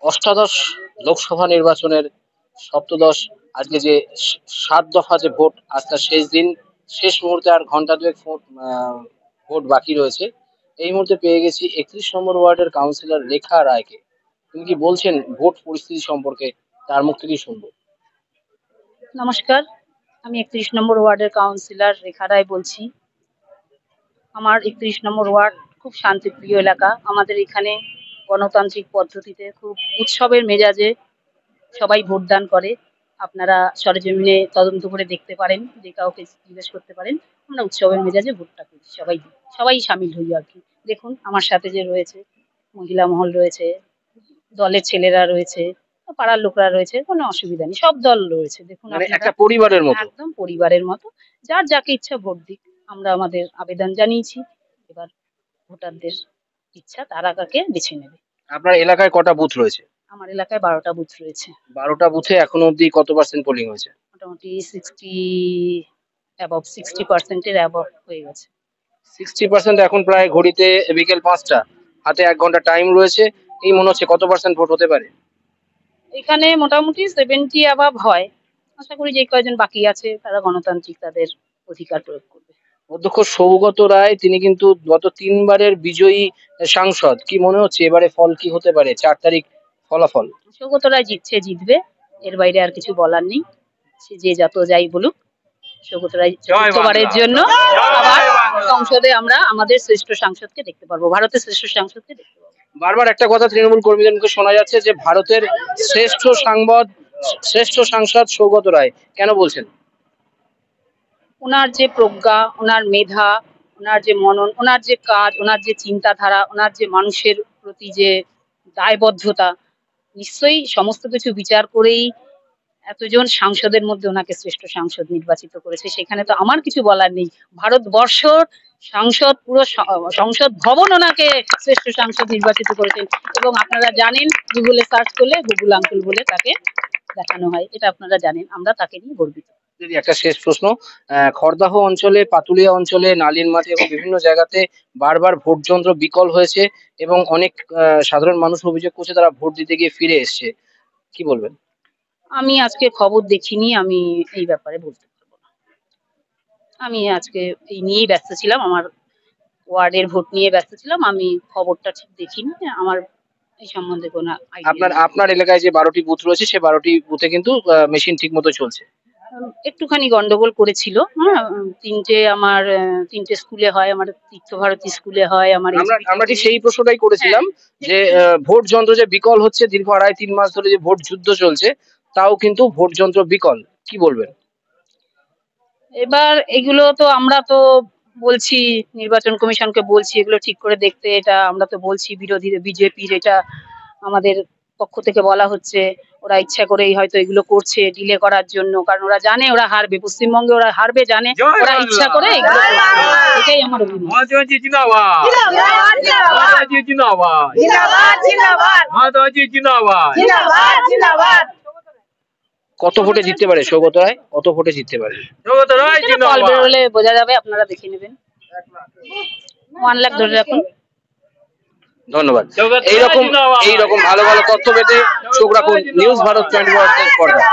অষ্টাদশ লোকসভা নির্বাচনের সপ্তদশ আজকে যে 7 দফা যে ভোট, আজ তার শেষ দিন, শেষ মুহূর্তে আর ঘন্টা দুয়েক ভোট বাকি রয়েছে। এই মুহূর্তে পেয়ে গেছি 31 নম্বর ওয়ার্ডের কাউন্সিলর রেখা রায়কে। তিনি কি বলছেন ভোট পরিস্থিতি সম্পর্কে, তার মুখ থেকেই শুনবো। নমস্কার, আমি 31 নম্বর ওয়ার্ডের কাউন্সিলর রেখা রায় বলছি। আমার 31 নম্বর ওয়ার্ড খুব শান্তিপ্রিয় এলাকা। আমাদের এখানে গণতান্ত্রিক পদ্ধতিতে খুব উৎসবের মেজাজে সবাই ভোটদান করে। আপনারা সরেজমিনে তদন্ত করে দেখতে পারেন, যে কাউকে জিজ্ঞেস করতে পারেন। আমরা উৎসবের মেজাজে ভোটটা করি, সবাই সামিল হই আর কি। দেখুন আমার সাথে যে রয়েছে, মহিলা মহল রয়েছে, দলের ছেলেরা রয়েছে, পাড়ার লোকরা রয়েছে, কোনো অসুবিধা নেই, সব দল রয়েছে। দেখুন মানে একটা পরিবারের মতো, একদম পরিবারের মতো। যার যাকে ইচ্ছা ভোট দিক, আমরা আমাদের আবেদন জানিয়েছি। এবার ভোটারদের ইচ্ছা, তারা কাকে বেছে নেবে। আপনার এলাকায় কটা বুথ রয়েছে? আমার এলাকায় 12টা বুথ রয়েছে। 12টা বুথে এখনো অব্দি কত পার্সেন্ট পোলিং হয়েছে? মোটামুটি 60% অ্যাবভ হয়ে গেছে। 60% এখন প্রায় ঘড়িতে বিকেল 5টা, হাতে 1 ঘন্টা টাইম রয়েছে। এই মনে হচ্ছে কত পার্সেন্ট ভোট হতে পারে? এখানে মোটামুটি 70 অ্যাবভ হয়। আশা করি যে কয়জন বাকি আছে তারা গণতান্ত্রিক তাদের অধিকার প্রয়োগ করবে। অধ্যক্ষ সৌগত রায়, তিনি কিন্তু গত 3বারের বিজয়ী সাংসদ। কি মনে হচ্ছে এবারে ফল কি হতে পারে? 4 তারিখ ফলাফল। সৌগত রায় জিতবে, এর বাইরে আর কিছু বলার নেই। সে যে যত যাই বলুক, সৌগত রায় চতুর্থবারের জন্য আবার সংসদে আমরা আমাদের শ্রেষ্ঠ সাংসদকে দেখতে পারবো, ভারতের শ্রেষ্ঠ সাংসদকে দেখতে পারবো। বারবার একটা কথা তৃণমূল কর্মীদেরকে শোনা যাচ্ছে যে ভারতের শ্রেষ্ঠ সাংসদ সৌগত রায়, কেন বলছেন? ওনার যে প্রজ্ঞা, ওনার মেধা, ওনার যে মনন, ওনার যে কাজ, ওনার যে চিন্তাধারা, ওনার যে মানুষের প্রতি যে দায়বদ্ধতা, নিশ্চয়ই সমস্ত কিছু বিচার করেই এতজন সাংসদের মধ্যে ওনাকে শ্রেষ্ঠ সাংসদ নির্বাচিত করেছে। সেখানে তো আমার কিছু বলার নেই। ভারতবর্ষর সাংসদ, পুরো সংসদ ভবন ওনাকে শ্রেষ্ঠ সাংসদ নির্বাচিত করেছেন। এবং আপনারা জানেন, গুগলে সার্চ করলে গুগল আঙ্কেল বলে তাকে দেখানো হয়, এটা আপনারা জানেন। আমরা তাকে নিয়ে গর্বিত। একটা শেষ প্রশ্ন, খড়দাহ অঞ্চলে, পাতুলিয়া অঞ্চলে, নালির মাঠে এবং বিভিন্ন জায়গাতে বারবার ভোট যন্ত্র বিকল হয়েছে এবং অনেক সাধারণ মানুষ অভিযোগ করছে তারা ভোট দিতে গিয়ে ফিরে এসছে। কি বলবেন? আমি আজকে খবর দেখিনি, আমি এই ব্যাপারে বলতে পারবো না। আমি আজকে এই নিয়েই ব্যস্ত ছিলাম, আমার ওয়ার্ডের ভোট নিয়ে ব্যস্ত ছিলাম। আমি খবরটা ঠিক দেখিনি, আমার এই সম্বন্ধে কোনো আইডিয়া নেই। আপনার এলাকায় যে 12টি বুথ রয়েছে, সে 12টি বুথে কিন্তু মেশিন ঠিক মতো চলছে? একটুখানি গন্ডগোল করেছিল। তিনটে স্কুলে হয়, আমার তীর্থভারতী স্কুলে হয়, আমার আমরা ঠিক সেই প্রশ্নটাই করেছিলাম যে ভোট যন্ত্র যে বিকল হচ্ছে, দীর্ঘ 2.5-3 মাস ধরে যে ভোট যুদ্ধ চলছে, তাও কিন্তু ভোট যন্ত্র বিকল। কি বলবেন? এবার এগুলো তো আমরা তো বলছি, নির্বাচন কমিশনকে বলছি এগুলো ঠিক করে দেখতে। এটা আমরা তো বলছি, বিজেপির এটা আমাদের পক্ষ থেকে বলা হচ্ছে। ওরা ইচ্ছা করেই হয়তো এগুলো করছে ডিলে করার জন্য, কারণ ওরা জানে ওরা হারবে, পশ্চিমবঙ্গে ওরা হারবে জানে, ওরা ইচ্ছা করে এগুলো করছে। এটাই আমার অভিমত। কত ভোটে জিততে পারে সৌগত রায়? কত ভোটে জিততে পারে? ফল বেরোলে বোঝা যাবে, আপনারা দেখে নেবেন। 1 লাখ ধরে রাখুন। ধন্যবাদ। এইরকম ভালো ভালো তথ্য পেতে চোখ রাখুন নিউজ ভারত 24 পর্দায়।